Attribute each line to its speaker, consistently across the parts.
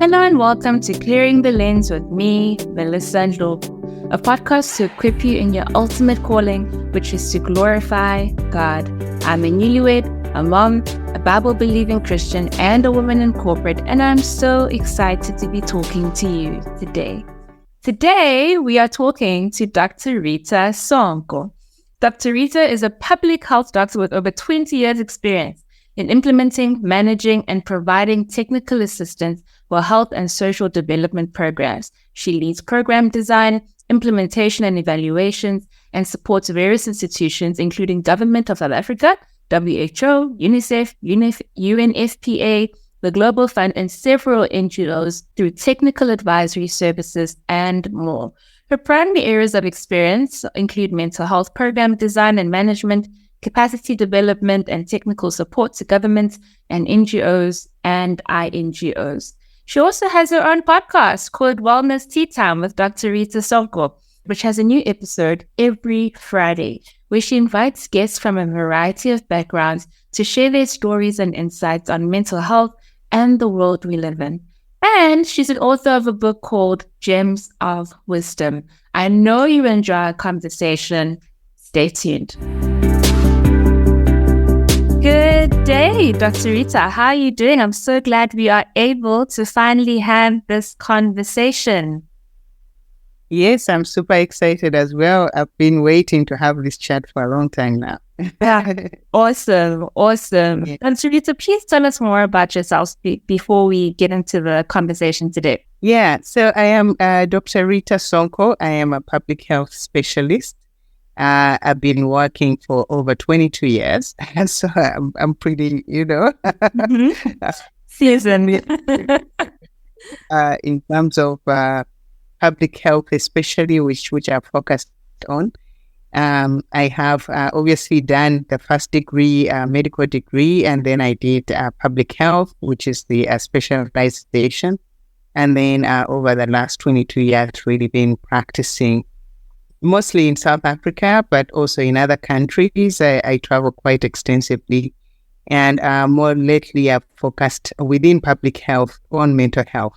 Speaker 1: Hello and welcome to Clearing the Lens with me, Melissa Ndlovu, a podcast to equip you in your ultimate calling, which is to glorify God. I'm a newlywed, a mom, a Bible-believing Christian, and a woman in corporate, and I'm so excited to be talking to you today. Today, we are talking to Dr. Rita Sonko. Dr. Rita is a public health doctor with over 20 years experience in implementing, managing, and providing technical assistance for health and social development programs. She leads program design, implementation and evaluations, and supports various institutions, including Government of South Africa, WHO, UNICEF, UNFPA, the Global Fund, and several NGOs through technical advisory services and more. Her primary areas of experience include mental health program design and management, capacity development and technical support to governments and NGOs and INGOs. She also has her own podcast called Wellness Tea Time with Dr. Rita Sonko, which has a new episode every Friday, where she invites guests from a variety of backgrounds to share their stories and insights on mental health and the world we live in. And she's an author of a book called Gems of Wisdom. I know you enjoy our conversation. Stay tuned. Good day, Dr. Rita. How are you doing? I'm so glad we are able to finally have this conversation.
Speaker 2: Yes, I'm super excited as well. I've been waiting to have this chat for a long time now.
Speaker 1: Yeah. Awesome. Yeah. Dr. Rita, please tell us more about yourself before we get into the conversation today.
Speaker 2: Yeah, so I am Dr. Rita Sonko. I am a public health specialist. I've been working for over 22 years, and so I'm pretty,
Speaker 1: seasoned.
Speaker 2: In terms of public health, especially which I've focused on. I have obviously done the first degree, medical degree, and then I did public health, which is the specialization. And then over the last 22 years, really been practicing mostly in South Africa, but also in other countries. I travel quite extensively. And more lately, I've focused within public health on mental health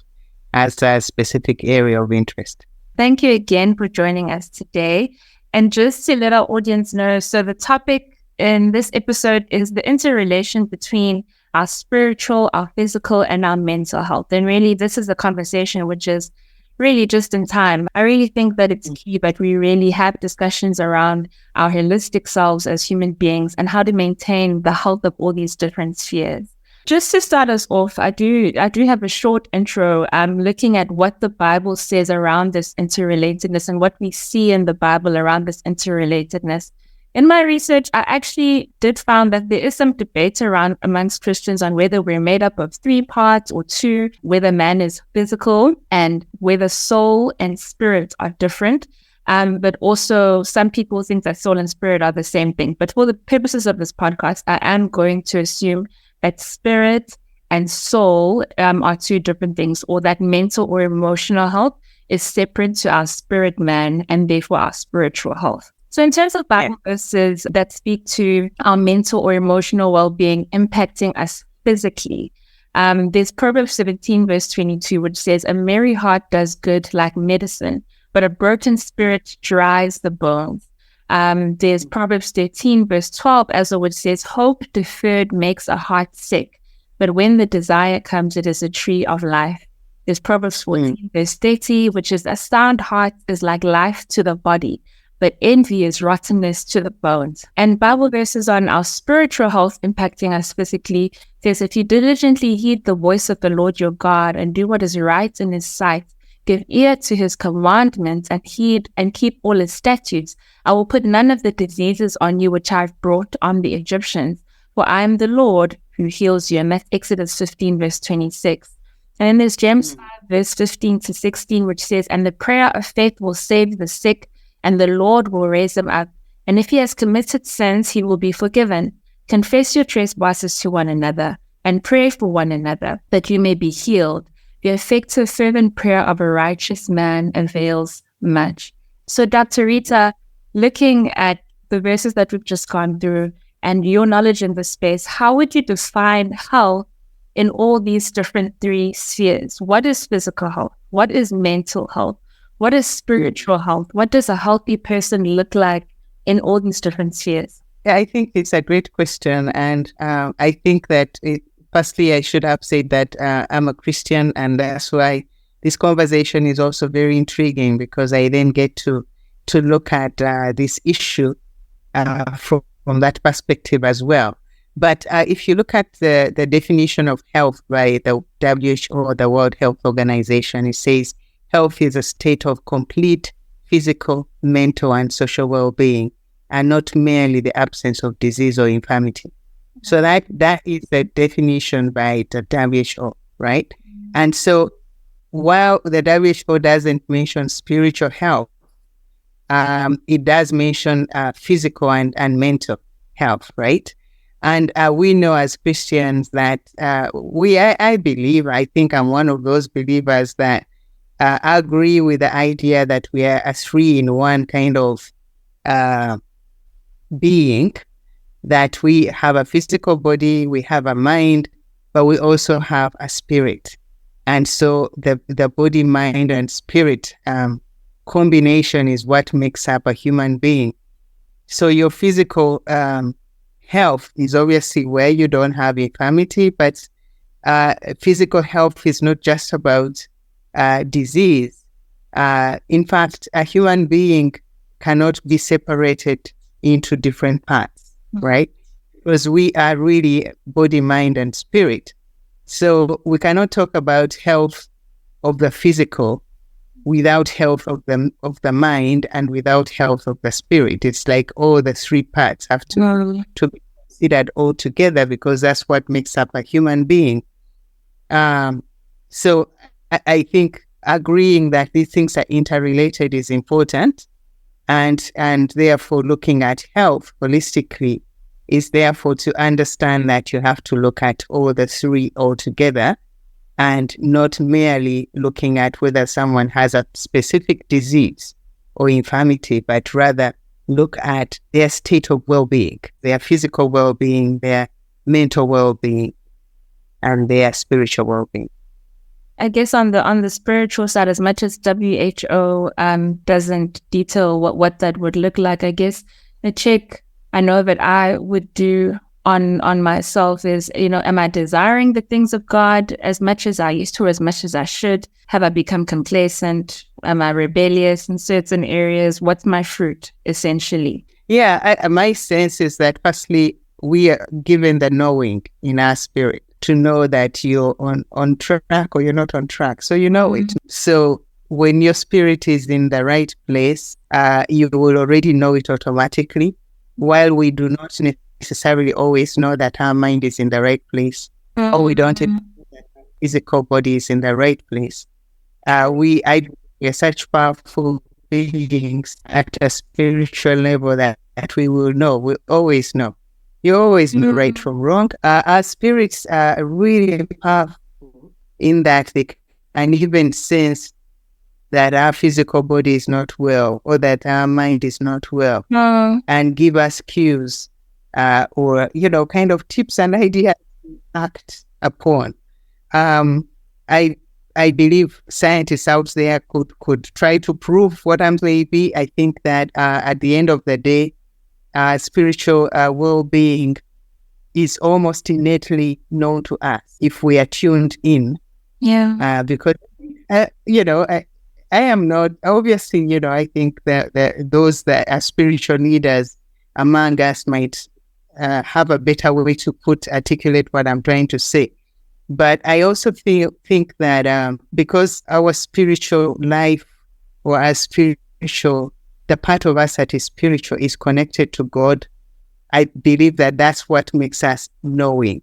Speaker 2: as a specific area of interest.
Speaker 1: Thank you again for joining us today. And just to let our audience know, so the topic in this episode is the interrelation between our spiritual, our physical, and our mental health. And really, this is a conversation which is really just in time. I really think that it's key that we really have discussions around our holistic selves as human beings and how to maintain the health of all these different spheres. Just to start us off, I do have a short intro. Looking at what the Bible says around this interrelatedness and what we see in the Bible around this interrelatedness. In my research, I actually did found that there is some debate around amongst Christians on whether we're made up of 3 parts or 2, whether man is physical and whether soul and spirit are different. But also some people think that soul and spirit are the same thing. But for the purposes of this podcast, I am going to assume that spirit and soul are 2 different things, or that mental or emotional health is separate to our spirit man and therefore our spiritual health. So in terms of Bible verses that speak to our mental or emotional well-being impacting us physically, there's Proverbs 17 verse 22, which says, "A merry heart does good like medicine, but a broken spirit dries the bones." There's Proverbs 13 verse 12 as well, which says, "Hope deferred makes a heart sick, but when the desire comes, it is a tree of life." There's Proverbs 14 verse 30, which is, "A sound heart is like life to the body, but envy is rottenness to the bones." And Bible verses on our spiritual health impacting us physically says, "If you diligently heed the voice of the Lord your God and do what is right in his sight, give ear to his commandments and heed and keep all his statutes, I will put none of the diseases on you which I have brought on the Egyptians, for I am the Lord who heals you." And that's Exodus 15 verse 26. And then there's James 5 verse 15 to 16, which says, "And the prayer of faith will save the sick, and the Lord will raise him up. And if he has committed sins, he will be forgiven. Confess your trespasses to one another and pray for one another, that you may be healed. The effective fervent prayer of a righteous man avails much." So Dr. Rita, looking at the verses that we've just gone through and your knowledge in this space, how would you define health in all these different three spheres. What is physical health? What is mental health? What is spiritual health? What does a healthy person look like in all these different spheres?
Speaker 2: Yeah, I think it's a great question. And I think that, firstly, I should have said that I'm a Christian, and that's why this conversation is also very intriguing, because I then get to look at this issue from that perspective as well. But if you look at the definition of health by the WHO, or the World Health Organization, it says health is a state of complete physical, mental, and social well-being, and not merely the absence of disease or infirmity. So that is the definition by the WHO, right? And so while the WHO doesn't mention spiritual health, it does mention physical and mental health, right? And we know as Christians that I believe, I think I'm one of those believers that agree with the idea that we are a three-in-one kind of being, that we have a physical body, we have a mind, but we also have a spirit. And so the body, mind, and spirit combination is what makes up a human being. So your physical health is obviously where you don't have infirmity, but physical health is not just about disease. In fact, a human being cannot be separated into different parts, right? Because we are really body, mind, and spirit. So we cannot talk about health of the physical without health of the mind and without health of the spirit. It's like all the three parts have to be considered all together, because that's what makes up a human being. So I think agreeing that these things are interrelated is important, and therefore looking at health holistically is therefore to understand that you have to look at all the three all together, and not merely looking at whether someone has a specific disease or infirmity, but rather look at their state of well-being, their physical well-being, their mental well-being, and their spiritual well-being.
Speaker 1: I guess on the spiritual side, as much as WHO doesn't detail what that would look like, I guess a check I know that I would do on myself is, am I desiring the things of God as much as I used to, as much as I should? Have I become complacent? Am I rebellious in certain areas? What's my fruit, essentially?
Speaker 2: Yeah, my sense is that firstly, we are given the knowing in our spirit to know that you're on track or you're not on track. So you know it. So when your spirit is in the right place, you will already know it automatically. While we do not necessarily always know that our mind is in the right place, or we don't know that our physical body is in the right place. We are such powerful beings at a spiritual level that we will know. We always know. You always know right from wrong. Our spirits are really powerful in that they can even sense that our physical body is not well, or that our mind is not well, and give us cues or kind of tips and ideas to act upon. I believe scientists out there could try to prove what I'm saying. I think that at the end of the day, spiritual well-being is almost innately known to us if we are tuned in.
Speaker 1: Yeah.
Speaker 2: Because I am not, obviously, I think that those that are spiritual leaders among us might have a better way to articulate what I'm trying to say. But I also think that because our spiritual life, or our spiritual, the part of us that is spiritual is connected to God, I believe that that's what makes us knowing,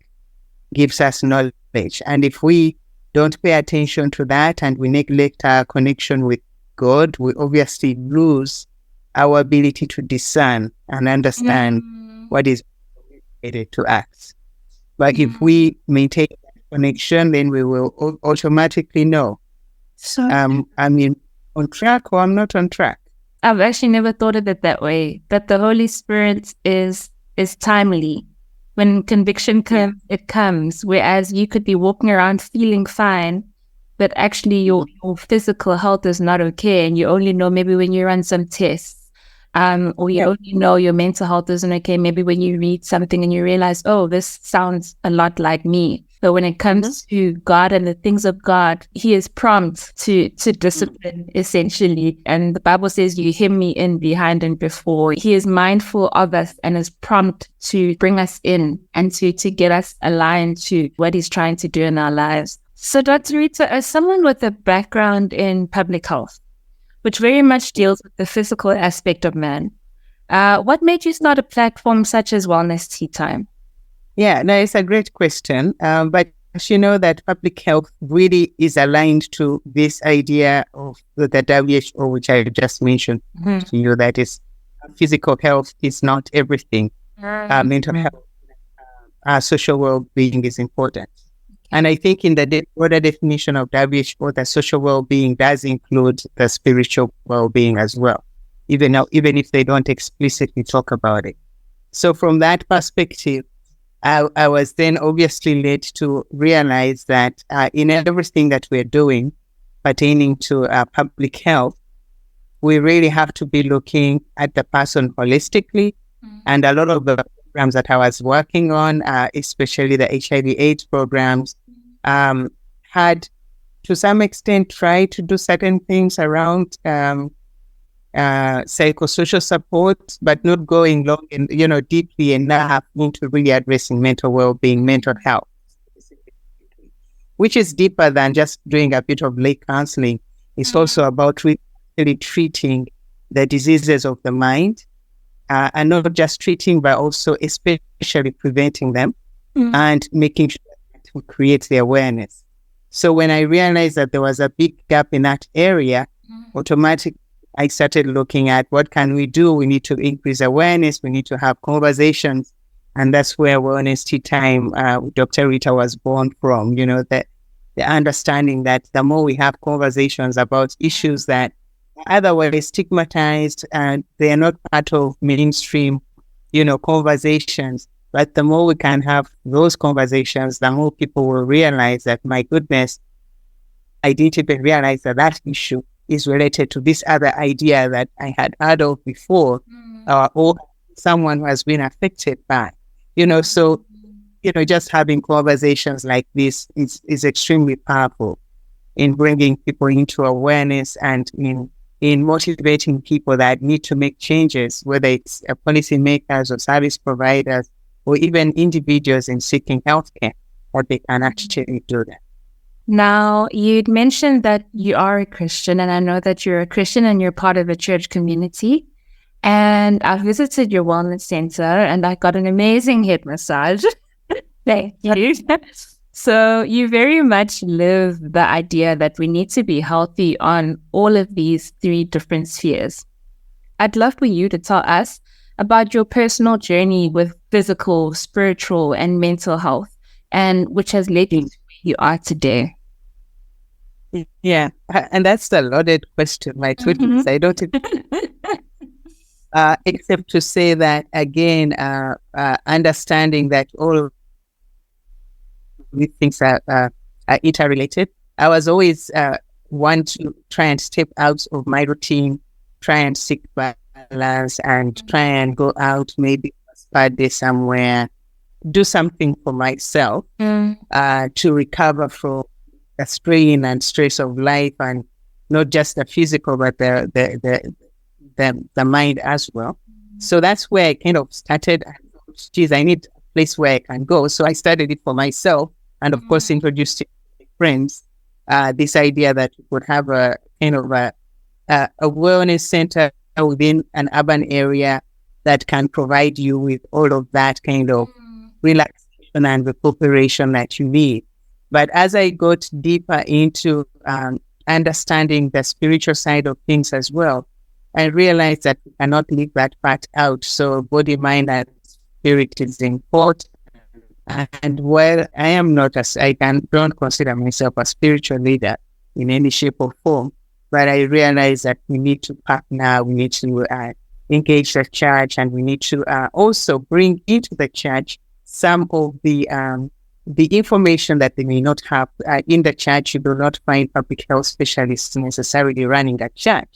Speaker 2: gives us knowledge. And if we don't pay attention to that and we neglect our connection with God, we obviously lose our ability to discern and understand what is related to us. But if we maintain that connection, then we will automatically know.
Speaker 1: So
Speaker 2: I'm on track or I'm not on track.
Speaker 1: I've actually never thought of it that way, that the Holy Spirit is timely. When conviction comes, it comes. Whereas you could be walking around feeling fine, but actually your physical health is not okay. And you only know maybe when you run some tests, or you only know your mental health isn't okay. Maybe when you read something and you realize, oh, this sounds a lot like me. But when it comes to God and the things of God, He is prompt to discipline, essentially. And the Bible says, you hem me in behind and before. He is mindful of us and is prompt to bring us in and to get us aligned to what He's trying to do in our lives. So, Dr. Rita, as someone with a background in public health, which very much deals with the physical aspect of man, what made you start a platform such as Wellness Tea Time?
Speaker 2: Yeah, no, it's a great question. But you know that public health really is aligned to this idea of the WHO, which I just mentioned to you, that is physical health is not everything. Mental health, social well-being is important. And I think in the broader definition of WHO, the social well-being does include the spiritual well-being as well, even if they don't explicitly talk about it. So from that perspective, I was then obviously led to realize that in everything that we're doing pertaining to public health, we really have to be looking at the person holistically. And a lot of the programs that I was working on, especially the HIV/AIDS programs, had to some extent tried to do certain things around psychosocial support, but not going long and deeply enough into really addressing mental well-being, mental health, which is deeper than just doing a bit of lay counseling. It's also about really treating the diseases of the mind, and not just treating, but also especially preventing them and making sure that we create the awareness. So when I realized that there was a big gap in that area, automatically I started looking at what can we do. We need to increase awareness. We need to have conversations. And that's where Wellness Tea Time, Dr. Rita was born from, the understanding that the more we have conversations about issues that are otherwise stigmatized and they are not part of mainstream, conversations, but the more we can have those conversations, the more people will realize that, my goodness, I didn't even realize that issue is related to this other idea that I had heard of before, or someone who has been affected by, so, just having conversations like this is extremely powerful in bringing people into awareness and in motivating people that need to make changes, whether it's policymakers or service providers or even individuals in seeking healthcare, or they can actually do that.
Speaker 1: Now, you'd mentioned that you are a Christian, and I know that you're a Christian and you're part of a church community. And I visited your wellness center and I got an amazing head massage. Thank you. So you very much live the idea that we need to be healthy on all of these three different spheres. I'd love for you to tell us about your personal journey with physical, spiritual, and mental health, and which has led you to where you are today.
Speaker 2: Yeah, and that's a loaded question, my goodness. I don't except to say that again, understanding that all of these things are interrelated. I was always one to try and step out of my routine, try and seek balance, and try and go out maybe a day somewhere, do something for myself to recover from the strain and stress of life, and not just the physical, but the mind as well. So that's where I kind of started. Geez, I need a place where I can go. So I started it for myself, and of course introduced it to my friends. This idea that we could have a kind of a wellness center within an urban area that can provide you with all of that kind of relaxation and recuperation that you need. But as I got deeper into understanding the spiritual side of things as well, I realized that we cannot leave that part out. So body, mind, and spirit is important. And while I am not, don't consider myself a spiritual leader in any shape or form, but I realize that we need to partner, we need to engage the church, and we need to also bring into the church some of the information that they may not have in the church. You do not find public health specialists necessarily running a church.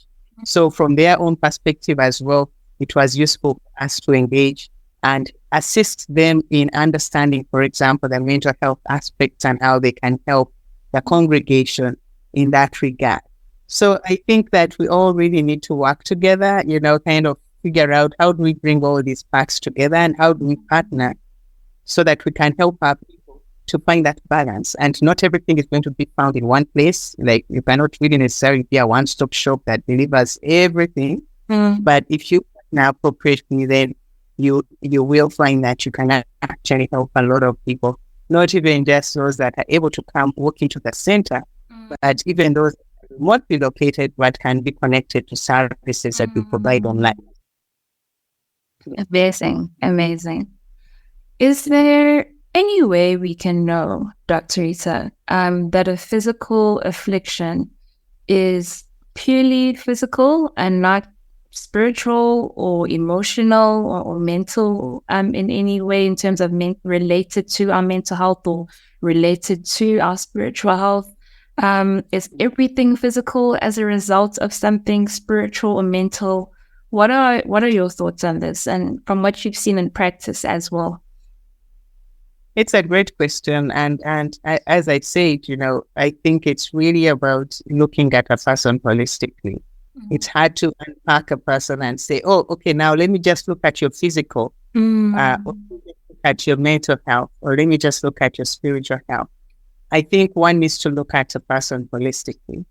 Speaker 2: So from their own perspective as well, it was useful for us to engage and assist them in understanding, for example, the mental health aspects and how they can help the congregation in that regard. So I think that we all really need to work together, kind of figure out how do we bring all these parts together and how do we partner so that we can help our people to find that balance. And not everything is going to be found in one place. Like you cannot really necessarily be a one-stop shop that delivers everything. But if you partner appropriately, then you will find that you can actually help a lot of people, not even just those that are able to come walk into the center, but even those remotely located but can be connected to services that we provide online.
Speaker 1: Amazing. Is there any way we can know, Dr. Rita, that a physical affliction is purely physical and not spiritual or emotional or mental in any way in terms of related to our mental health or related to our spiritual health? Is everything physical as a result of something spiritual or mental? What are your thoughts on this, and from what you've seen in practice as well?
Speaker 2: It's a great question, and as I said, I think it's really about looking at a person holistically. It's hard to unpack a person and say, "Oh, okay, now let me just look at your physical, or look at your mental health, or let me just look at your spiritual health." I think one needs to look at a person holistically.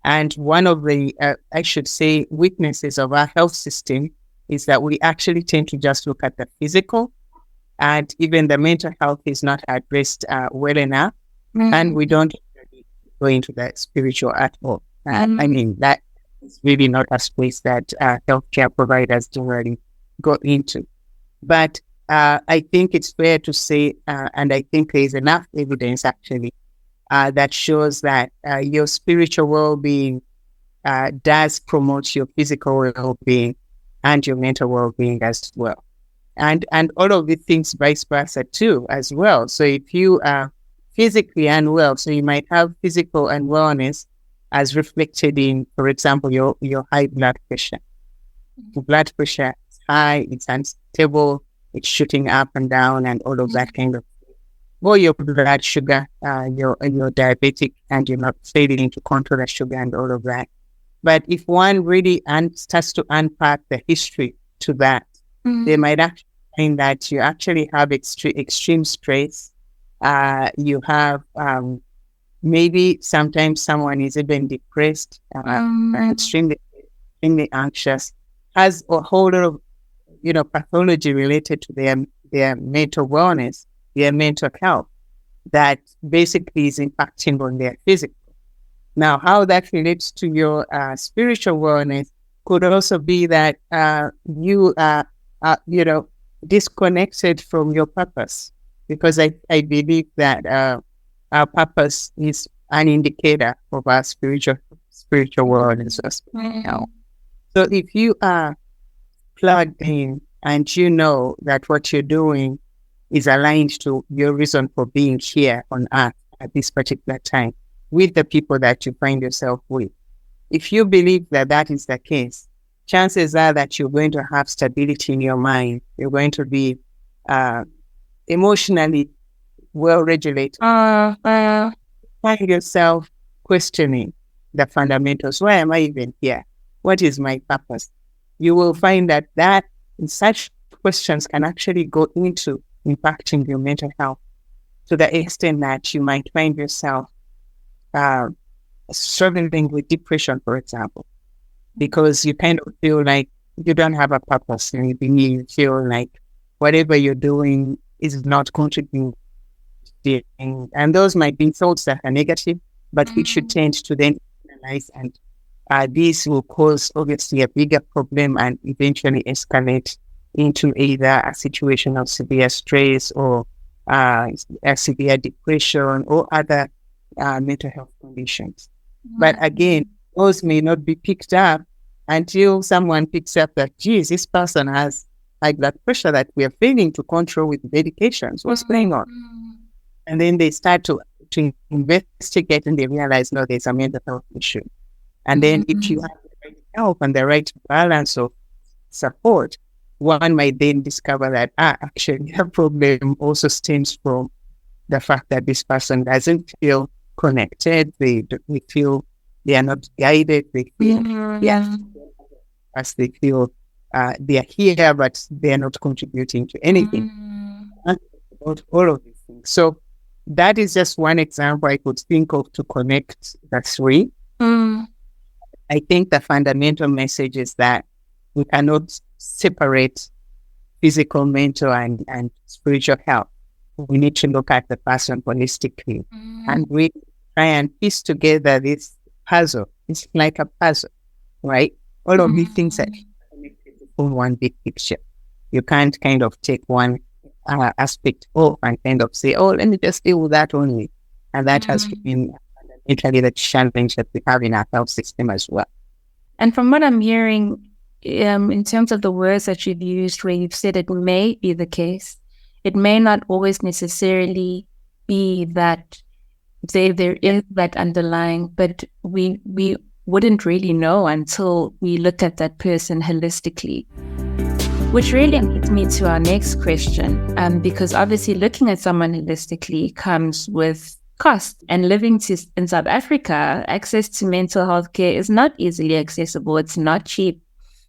Speaker 2: And one of the, I should say, weaknesses of our health system is that we actually tend to just look at the physical, and even the mental health is not addressed well enough, and we don't go into the spiritual at all. I mean, that is really not a space that healthcare providers generally go into. But I think it's fair to say, and I think there is enough evidence actually, that shows that your spiritual well-being does promote your physical well-being and your mental well-being as well. And all of the things vice versa too as well. So if you are physically unwell, so you might have physical unwellness as reflected in, for example, your high blood pressure. The blood pressure is high, it's unstable, it's shooting up and down and all of that kind of thing. Or your blood sugar, you're diabetic and you're not failing to control the sugar and all of that. But if one really starts to unpack the history to that, they might actually find that you actually have extreme stress. You have maybe sometimes someone is even depressed, extremely anxious, has a whole lot of pathology related to their mental wellness, their mental health, that basically is impacting on their physical. Now, how that relates to your spiritual wellness could also be that you are, disconnected from your purpose, because I believe that our purpose is an indicator of our spiritual wellness as well. So if you are plugged in and you know that what you're doing is aligned to your reason for being here on earth at this particular time with the people that you find yourself with, if you believe that that is the case, chances are that you're going to have stability in your mind. You're going to be emotionally well-regulated. Find yourself questioning the fundamentals. Why am I even here? What is my purpose? You will find that such questions can actually go into impacting your mental health to the extent that you might find yourself struggling with depression, for example, because you kind of feel like you don't have a purpose and you feel like whatever you're doing is not contributing. And those might be thoughts that are negative, but which you tend to then analyze, and this will cause obviously a bigger problem and eventually escalate into either a situation of severe stress or a severe depression or other mental health conditions. But again, those may not be picked up until someone picks up that, geez, this person has high blood pressure that we are failing to control with medications. What's going on? And then they start to investigate and they realize, no, there's a mental health issue. And then if you have the right help and the right balance of support, one might then discover that actually the problem also stems from the fact that this person doesn't feel connected. They feel they are not guided. They feel as they feel they are here, but they are not contributing to anything. About all of these things. So that is just one example I could think of to connect the three. I think the fundamental message is that we cannot separate physical, mental, and spiritual health. We need to look at the person holistically, and we try and piece together this puzzle. It's like a puzzle, right? All of these things are connected to form one big picture. You can't kind of take one aspect off and kind of say, oh, let me just deal with that only. And that has been fundamentally the challenge that we have in our health system as well.
Speaker 1: And from what I'm hearing, in terms of the words that you've used, where you've said it may be the case, it may not always necessarily be that there is that underlying, but we wouldn't really know until we looked at that person holistically. Which really leads me to our next question, because obviously looking at someone holistically comes with cost, and living in South Africa, access to mental health care is not easily accessible. It's not cheap.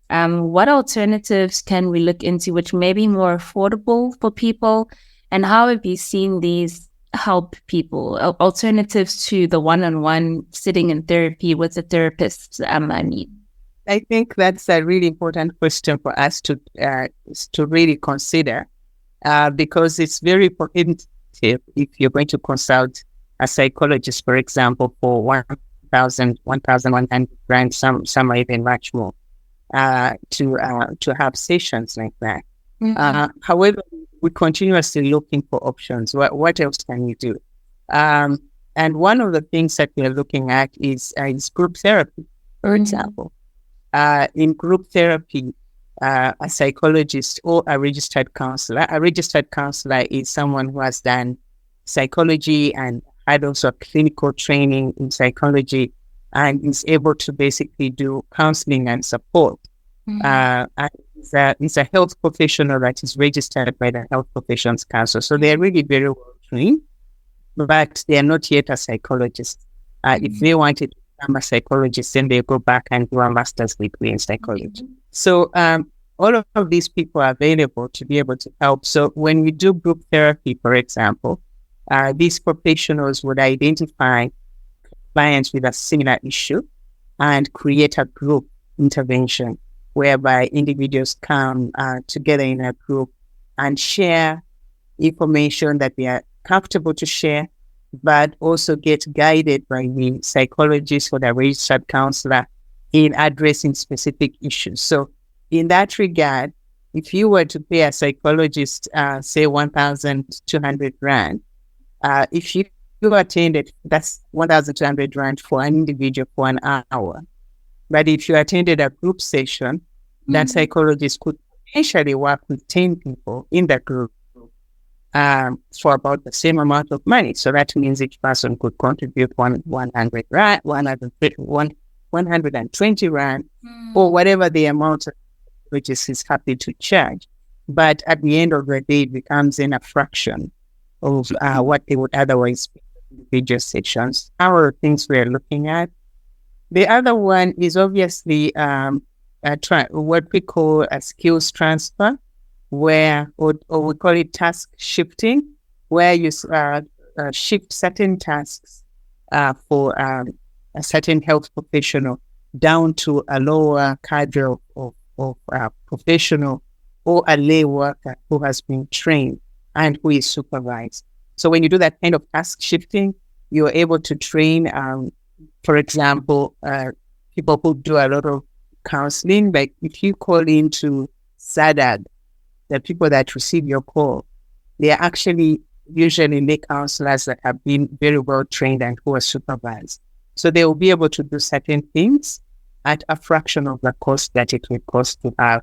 Speaker 1: What alternatives can we look into which may be more affordable for people, and how have you seen these help people? Alternatives to the one-on-one sitting in therapy with a therapist,
Speaker 2: I think that's a really important question for us to really consider, because it's very important if you're going to consult a psychologist, for example, for 1,100 rand, some are even much more, to have sessions like that. However, we're continuously looking for options. What else can we do? And one of the things that we're looking at is group therapy, for example. In group therapy, a psychologist or a registered counselor is someone who has done psychology and had also clinical training in psychology and is able to basically do counseling and support. And he's a health professional that is registered by the Health Professions Council. So they're really very well trained, but they are not yet a psychologist. If they wanted to become a psychologist, then they go back and do a master's degree in psychology. So all of these people are available to be able to help. So when we do group therapy, for example, these professionals would identify clients with a similar issue and create a group intervention whereby individuals come together in a group and share information that they are comfortable to share, but also get guided by the psychologist or the registered counselor in addressing specific issues. So in that regard, if you were to pay a psychologist, say 1,200 rand, if you attended, that's 1,200 rand for an individual for an hour. But if you attended a group session, that psychologist could potentially work with 10 people in that group for about the same amount of money. So that means each person could contribute 100 rand, 120 rand, or whatever the amount which is happy to charge. But at the end of the day, it becomes in a fraction of what they would otherwise pay in individual sessions. Our things we're looking at. The other one is obviously what we call a skills transfer, where, or we call it task shifting, where you shift certain tasks for a certain health professional down to a lower cadre of professional or a lay worker who has been trained and who is supervised. So when you do that kind of task shifting, you're able to train, for example, people who do a lot of counseling. Like if you call into SADAG, the people that receive your call, they are actually usually lay counselors that have been very well trained and who are supervised. So they will be able to do certain things at a fraction of the cost that it would cost to have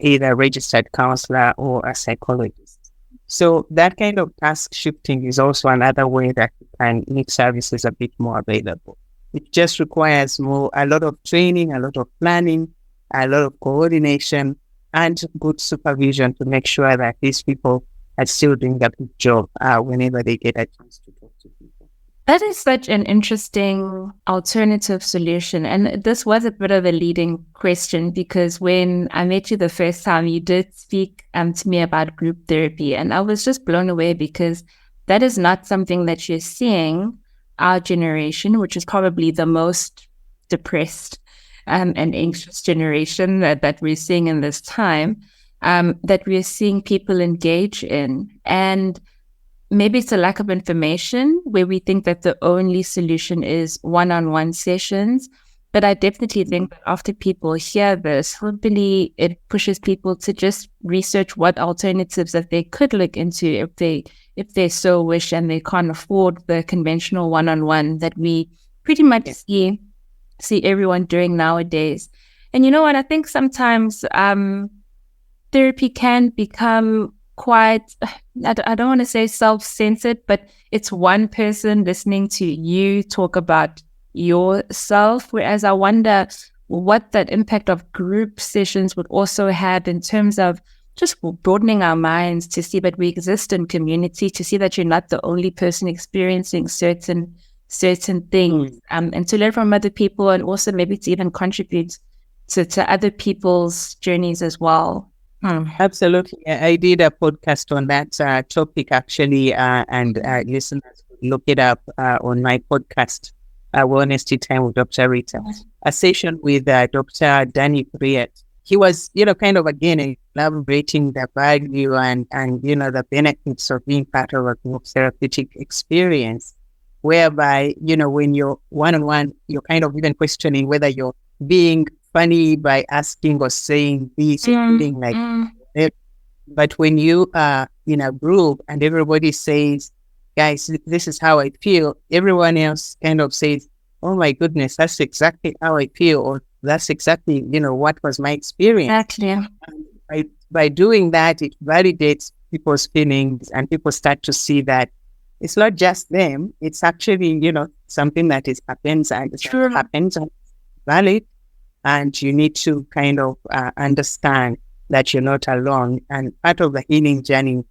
Speaker 2: either a registered counselor or a psychologist. So that kind of task shifting is also another way that you can make services a bit more available. It just requires a lot of training, a lot of planning, a lot of coordination, and good supervision to make sure that these people are still doing a good job whenever they get a chance to talk to people.
Speaker 1: That is such an interesting alternative solution. And this was a bit of a leading question, because when I met you the first time, you did speak to me about group therapy. And I was just blown away, because that is not something that you're seeing our generation, which is probably the most depressed and anxious generation that we're seeing in this time, that we're seeing people engage in. And maybe it's a lack of information, where we think that the only solution is one-on-one sessions. But I definitely think that after people hear this, hopefully it pushes people to just research what alternatives that they could look into if they so wish, and they can't afford the conventional one-on-one that we pretty much see everyone doing nowadays. And you know what? I think sometimes therapy can become quite, I don't want to say self-centered, but it's one person listening to you talk about yourself. Whereas I wonder what that impact of group sessions would also have in terms of just broadening our minds to see that we exist in community, to see that you're not the only person experiencing certain things, and to learn from other people, and also maybe to even contribute to other people's journeys as well.
Speaker 2: Absolutely. I did a podcast on that topic, actually, and listeners could look it up on my podcast, Wellness Tea Time with Dr. Rita, a session with Dr. Rita. He was, kind of, again, elaborating the value and the benefits of being part of a group therapeutic experience, whereby, when you're one-on-one, you're kind of even questioning whether you're being funny by asking or saying this, feeling like it. But when you are in a group and everybody says, guys, this is how I feel, everyone else kind of says, oh my goodness, that's exactly how I feel, or that's exactly, what was my experience.
Speaker 1: Exactly.
Speaker 2: By doing that, it validates people's feelings, and people start to see that it's not just them, it's actually, something that happens and valid. And you need to kind of understand that you're not alone. And part of the healing journey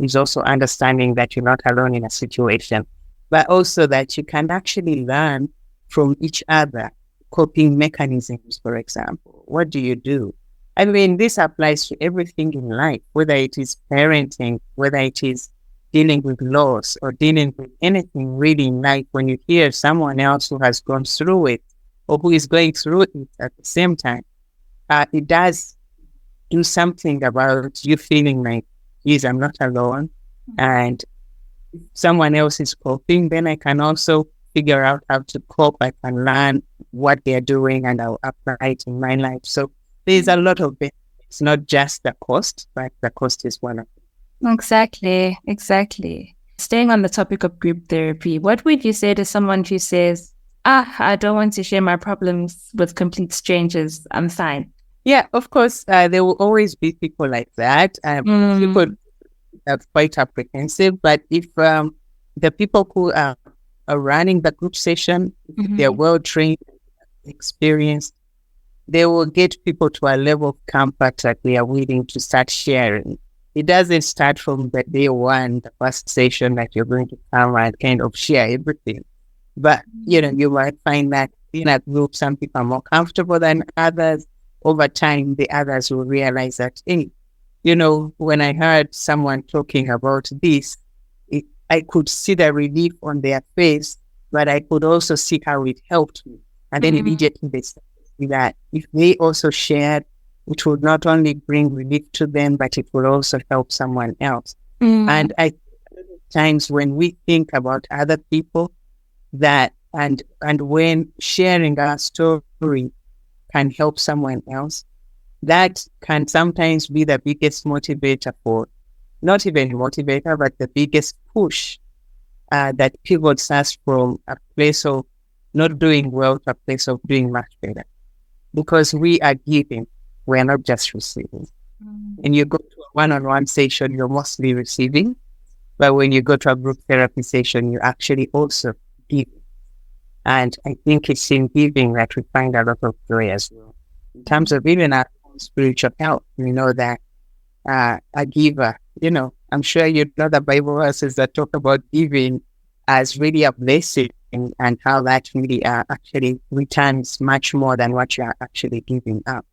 Speaker 2: is also understanding that you're not alone in a situation, but also that you can actually learn from each other. Coping mechanisms, for example. What do you do? I mean, this applies to everything in life, whether it is parenting, whether it is dealing with loss, or dealing with anything really in life. When you hear someone else who has gone through it, or who is going through it at the same time, it does do something about you feeling like, geez, I'm not alone. And if someone else is coping, then I can also figure out how to cope. I can learn what they're doing and I'll apply it in my life. So there's a lot of benefits. It's not just the cost, but the cost is one of them.
Speaker 1: Exactly. Staying on the topic of group therapy, what would you say to someone who says, I don't want to share my problems with complete strangers, I'm fine?
Speaker 2: Yeah, of course, there will always be people like that. People are quite apprehensive, but if the people who are running the group session, they're well-trained, experienced, they will get people to a level of comfort that they are willing to start sharing. It doesn't start from the day one, the first session, that you're going to come and kind of share everything. But, you might find that in a group, some people are more comfortable than others. Over time, the others will realize that, hey, when I heard someone talking about this, I could see the relief on their face, but I could also see how it helped me. And then immediately they started that if they also shared, it would not only bring relief to them, but it would also help someone else. And I times when we think about other people, that and when sharing our story can help someone else, that can sometimes be the biggest motivator for, not even motivator, but the biggest push that pivots us from a place of not doing well to a place of doing much better. Because we are giving. We're not just receiving. When you go to a one-on-one session, you're mostly receiving. But when you go to a group therapy session, you actually also give. And I think it's in giving that we find a lot of joy as well. In terms of even our own spiritual health, we know that a giver, I'm sure you know the Bible verses that talk about giving as really a blessing and how that really actually returns much more than what you are actually giving up.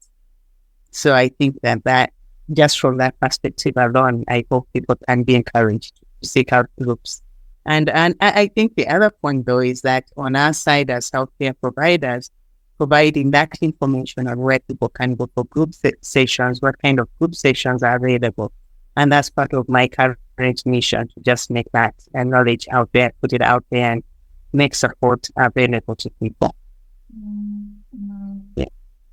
Speaker 2: So I think that just from that perspective alone, I hope people can be encouraged to seek out groups. And I think the other point, though, is that on our side as healthcare providers, providing that information on where people can go for group sessions, what kind of group sessions are available. And that's part of my current mission, to just make that knowledge out there, put it out there, and make support available to people.
Speaker 1: Yeah.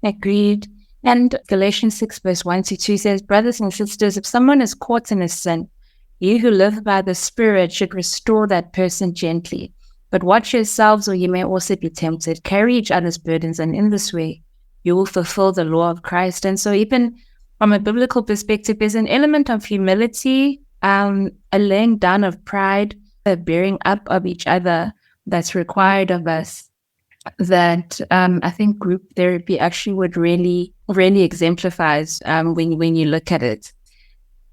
Speaker 1: Agreed. And Galatians 6 verse 1-2 says, brothers and sisters, if someone is caught in a sin, you who live by the Spirit should restore that person gently. But watch yourselves, or you may also be tempted. Carry each other's burdens, and in this way, you will fulfill the law of Christ. And so even from a biblical perspective, there's an element of humility, a laying down of pride, a bearing up of each other that's required of us, that I think group therapy actually would really, really exemplifies when you look at it.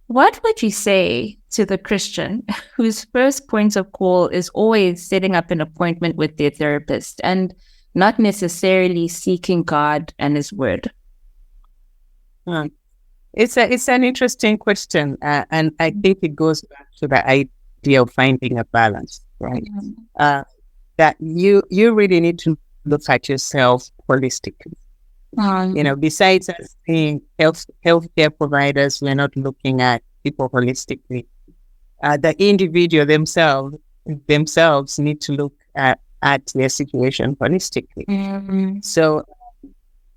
Speaker 1: What would you say to the Christian whose first point of call is always setting up an appointment with their therapist and not necessarily seeking God and His Word?
Speaker 2: It's an interesting question, and I think it goes back to the idea of finding a balance, right? That you really need to look at yourself holistically. Besides us being healthcare providers, we're not looking at people holistically. The individual themselves need to look at their situation holistically. So,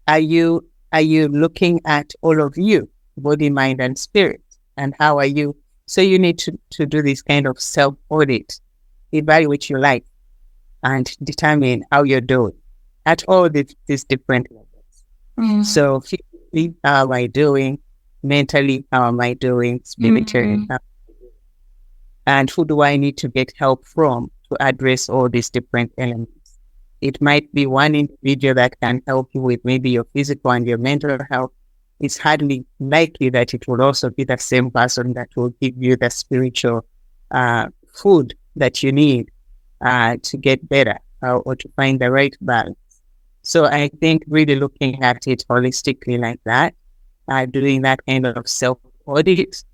Speaker 2: are you looking at all of you, body, mind, and spirit, and how are you? So you need to do this kind of self-audit, evaluate your life, and determine how you're doing at all these different levels. So physically, how am I doing? Mentally, how am I doing? Spiritually, and who do I need to get help from to address all these different elements? It might be one individual that can help you with maybe your physical and your mental health. It's hardly likely that it will also be the same person that will give you the spiritual food that you need to get better or to find the right balance. So I think really looking at it holistically like that, doing that kind of self-audit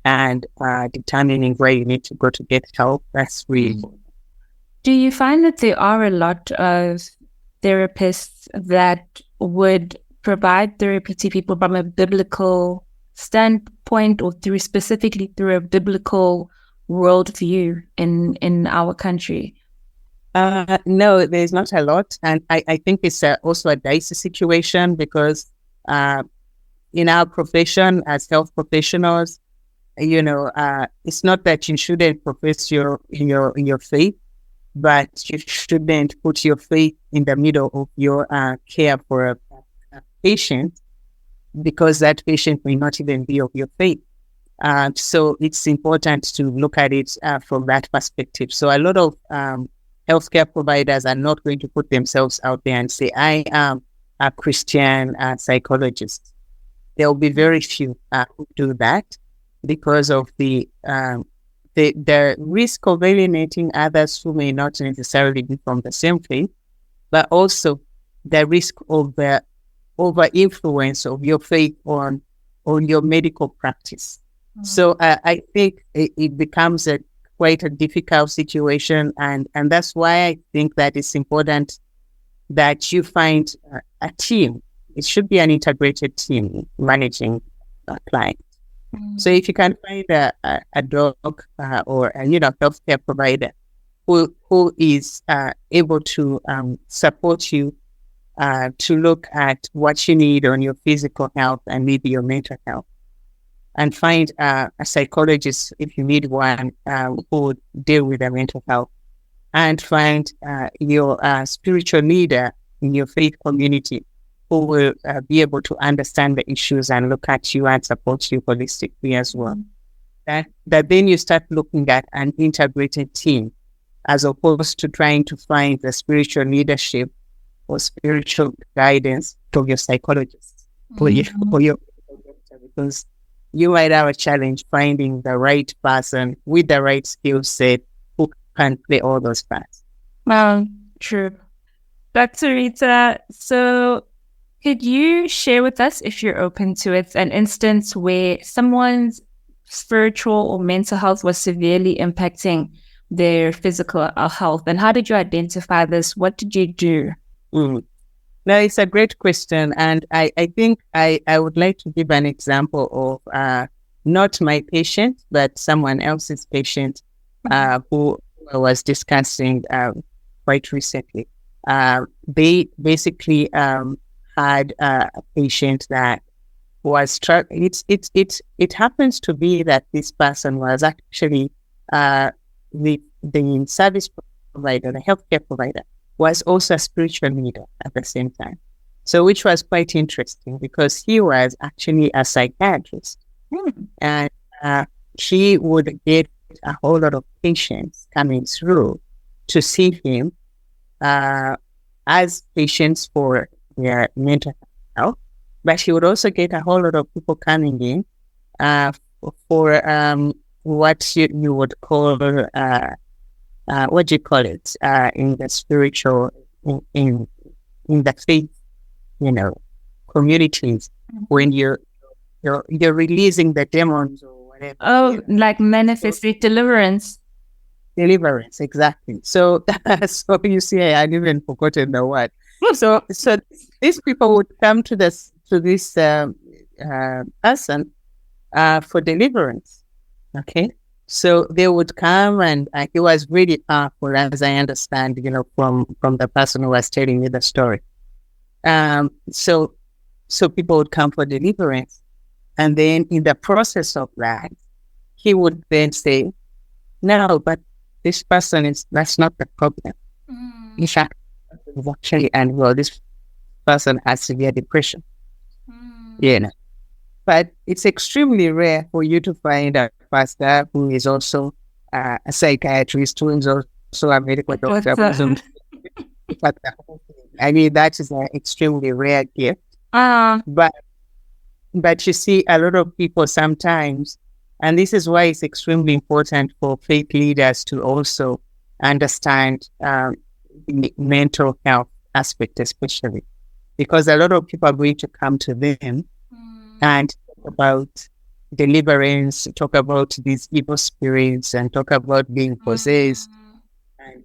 Speaker 2: and determining where you need to go to get help, that's really important.
Speaker 1: Do you find that there are a lot of therapists that would provide therapy to people from a biblical standpoint, or specifically through a biblical worldview in our country?
Speaker 2: No, there's not a lot. And I think it's also a dicey situation because in our profession as health professionals, it's not that you shouldn't profess your faith, but you shouldn't put your faith in the middle of your care for a patient, because that patient may not even be of your faith. So it's important to look at it from that perspective. So a lot of healthcare providers are not going to put themselves out there and say, I am a Christian psychologist. There will be very few who do that because of the risk of alienating others who may not necessarily be from the same faith, but also the risk of the over-influence of your faith on your medical practice. So I think it becomes quite a difficult situation, and that's why I think that it's important that you find a team. It should be an integrated team managing a client. So if you can find a doc or a healthcare provider who is able to support you to look at what you need on your physical health and maybe your mental health, and find a psychologist if you need one who would deal with the mental health, and find your spiritual leader in your faith community who will be able to understand the issues and look at you and support you holistically as well. That then you start looking at an integrated team as opposed to trying to find the spiritual leadership or spiritual guidance of your psychologist or your doctor, because you might have a challenge finding the right person with the right skill set who can play all those parts.
Speaker 1: True. Dr. Rita, so could you share with us, if you're open to it, an instance where someone's spiritual or mental health was severely impacting their physical health? And how did you identify this? What did you do?
Speaker 2: Now, it's a great question. And I think I would like to give an example of not my patient, but someone else's patient who was discussing quite recently. They basically had a patient that was it happens to be that this person was actually the service provider, the healthcare provider, was also a spiritual leader at the same time. So which was quite interesting because he was actually a psychiatrist. And he would get a whole lot of patients coming through to see him as patients for their mental health, but he would also get a whole lot of people coming in for what you would call what do you call it in the spiritual in the faith, communities, when you're releasing the demons or whatever.
Speaker 1: Oh, like manifested deliverance.
Speaker 2: Deliverance, exactly. So you see, I hadn't even forgotten the word. So these people would come to this person for deliverance. Okay, so they would come, and it was really powerful, as I understand, from the person who was telling me the story. So people would come for deliverance, and then in the process of that, he would then say, "No, but this person that's not the problem. In fact, it's actually unwell. This person has severe depression." But it's extremely rare for you to find a pastor who is also a psychiatrist, who is also a medical doctor. I mean, that is an extremely rare gift. But you see, a lot of people sometimes, and this is why it's extremely important for faith leaders to also understand the mental health aspect, especially because a lot of people are going to come to them and talk about deliverance, talk about these evil spirits, and talk about being possessed, and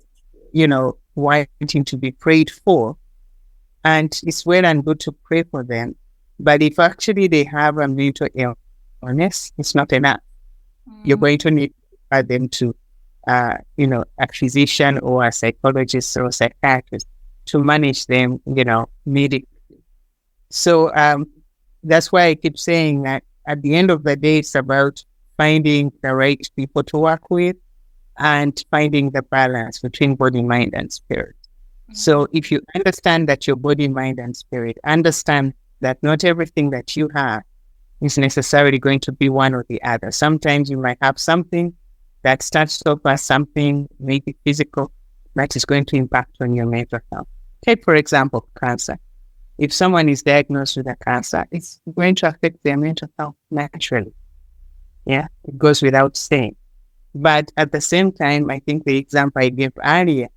Speaker 2: wanting to be prayed for. And it's well and good to pray for them, but if actually they have a mental illness, it's not enough. You're going to need them to, a physician or a psychologist or a psychiatrist to manage them, medically. So that's why I keep saying that at the end of the day, it's about finding the right people to work with and finding the balance between body, mind, and spirit. So if you understand that your body, mind, and spirit, understand that not everything that you have is necessarily going to be one or the other. Sometimes you might have something that starts off as something maybe physical that is going to impact on your mental health. Take, for example, cancer. If someone is diagnosed with a cancer, it's going to affect their mental health naturally. Yeah, it goes without saying. But at the same time, I think the example I gave earlier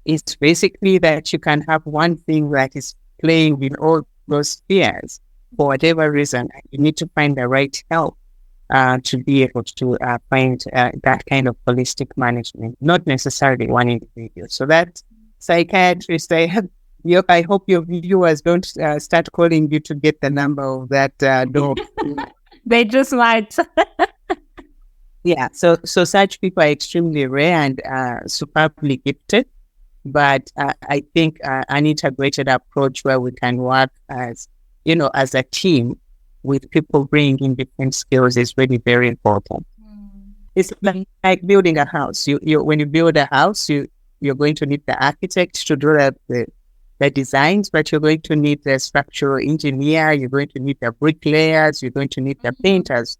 Speaker 2: is basically that you can have one thing that is playing in all those spheres for whatever reason. You need to find the right help to be able to find that kind of holistic management, not necessarily one individual. So that psychiatrist, I hope your viewers don't start calling you to get the number of that dog.
Speaker 1: They just might.
Speaker 2: Yeah, so such people are extremely rare and superbly gifted. But I think an integrated approach where we can work as a team with people bringing in different skills is really very important. It's like building a house. You when you build a house, you're going to need the architect to draw up the the designs, but you're going to need the structural engineer, you're going to need the bricklayers, you're going to need the painters.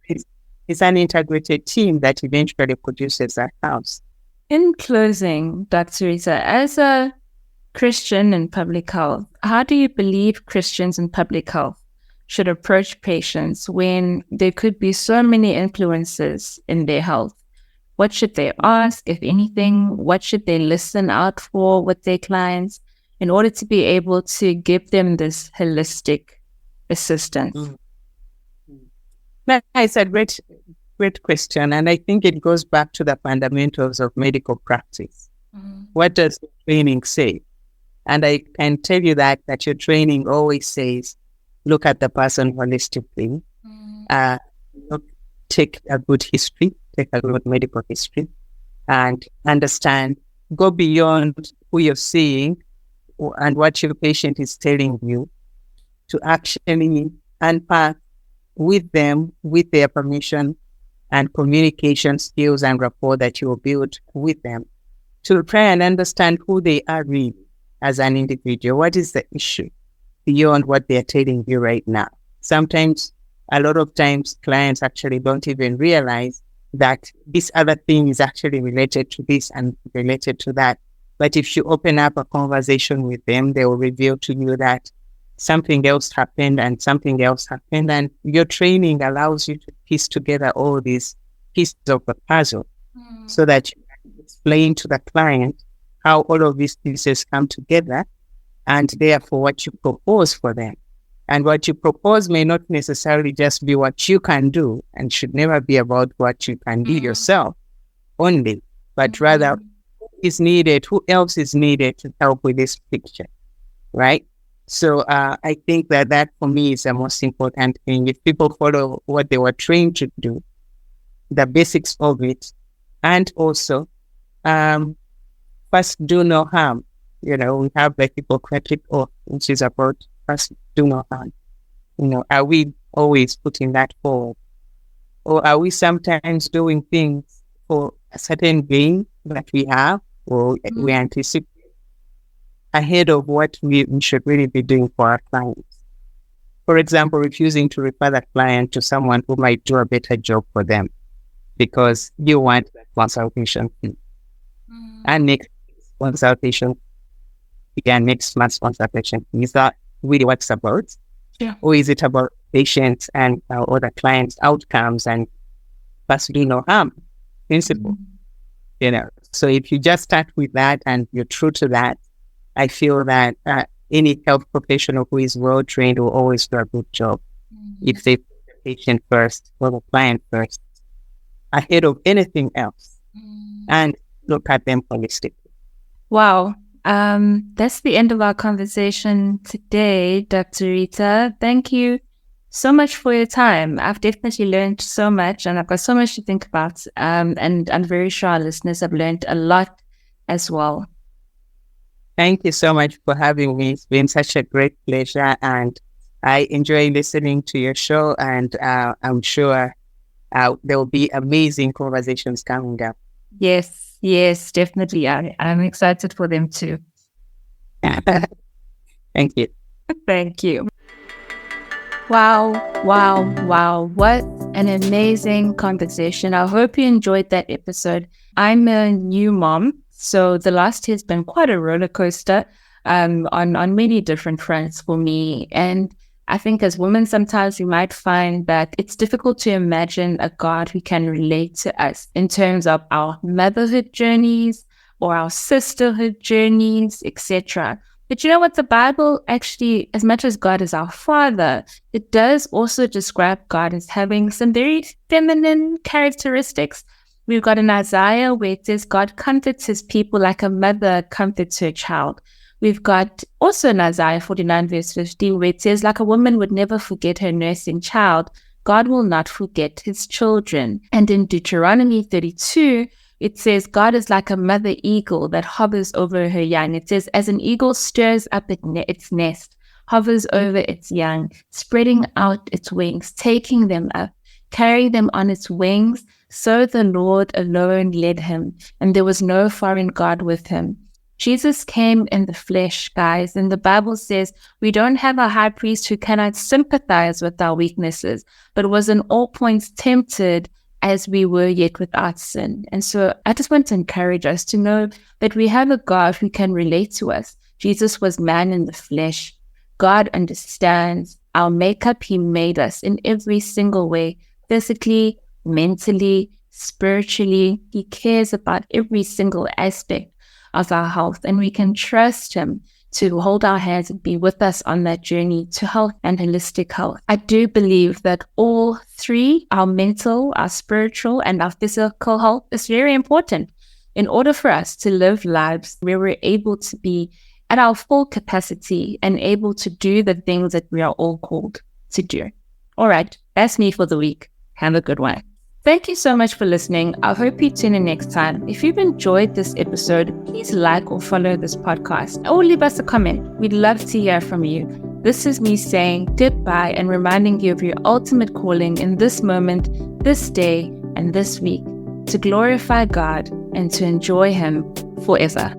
Speaker 2: It's an integrated team that eventually produces that house.
Speaker 1: In closing, Dr. Rita, as a Christian in public health, how do you believe Christians in public health should approach patients when there could be so many influences in their health? What should they ask, if anything? What should they listen out for with their clients in order to be able to give them this holistic assistance?
Speaker 2: It's a great question. And I think it goes back to the fundamentals of medical practice. What does the training say? And I can tell you that your training always says, look at the person holistically, take a good history, take a good medical history, and understand, go beyond who you're seeing and what your patient is telling you to actually unpack with them, with their permission and communication skills and rapport that you will build with them, to try and understand who they are really as an individual. What is the issue beyond what they're telling you right now? Sometimes, a lot of times, clients actually don't even realize that this other thing is actually related to this and related to that. But if you open up a conversation with them, they will reveal to you that something else happened and something else happened. And your training allows you to piece together all these pieces of the puzzle so that you can explain to the client how all of these pieces come together and therefore what you propose for them. And what you propose may not necessarily just be what you can do and should never be about what you can do yourself only, but rather who is needed, who else is needed to help with this picture, right? So I think that for me is the most important thing. If people follow what they were trained to do, the basics of it, and also first do no harm. You know, we have the Hippocratic Oath, which is about first do no harm. You know, are we always putting that forward? Or are we sometimes doing things for a certain gain that we have or we anticipate ahead of what we should really be doing for our clients? For example, refusing to refer the client to someone who might do a better job for them because you want that consultation fee. And next consultation, next month's consultation, is that really what's about?
Speaker 1: Yeah.
Speaker 2: Or is it about patients and other clients' outcomes and first do no harm principle? You know, so if you just start with that and you're true to that, I feel that any health professional who is well trained will always do a good job if they put the patient first or the client first ahead of anything else and look at them holistically.
Speaker 1: Wow. That's the end of our conversation today, Dr. Rita. Thank you so much for your time. I've definitely learned so much and I've got so much to think about. And I'm very sure our listeners have learned a lot as well.
Speaker 2: Thank you so much for having me. It's been such a great pleasure and I enjoy listening to your show and I'm sure there will be amazing conversations coming up.
Speaker 1: Yes, definitely. I'm excited for them too.
Speaker 2: Thank you.
Speaker 1: Thank you. Wow. What an amazing conversation. I hope you enjoyed that episode. I'm a new mom, so the last year has been quite a roller coaster on many different fronts for me. And I think as women, sometimes we might find that it's difficult to imagine a God who can relate to us in terms of our motherhood journeys or our sisterhood journeys, etc. But you know what? The Bible actually, as much as God is our Father, it does also describe God as having some very feminine characteristics. We've got in Isaiah where it says God comforts his people like a mother comforts her child. We've got also in Isaiah 49 verse 15 where it says like a woman would never forget her nursing child, God will not forget his children. And in Deuteronomy 32, it says God is like a mother eagle that hovers over her young. It says as an eagle stirs up its nest, hovers over its young, spreading out its wings, taking them up, carrying them on its wings. So the Lord alone led him, and there was no foreign God with him. Jesus came in the flesh, guys, and the Bible says we don't have a high priest who cannot sympathize with our weaknesses, but was in all points tempted as we were, yet without sin. And so I just want to encourage us to know that we have a God who can relate to us. Jesus was man in the flesh. God understands our makeup. He made us in every single way, physically, mentally, spiritually. He cares about every single aspect of our health, and we can trust him to hold our hands and be with us on that journey to health and holistic health. I do believe that all three, our mental, our spiritual, and our physical health, is very important in order for us to live lives where we're able to be at our full capacity and able to do the things that we are all called to do. All right, that's me for the week. Have a good one. Thank you so much for listening. I hope you tune in next time. If you've enjoyed this episode, please like or follow this podcast or leave us a comment. We'd love to hear from you. This is me saying goodbye and reminding you of your ultimate calling in this moment, this day, and this week, to glorify God and to enjoy him forever.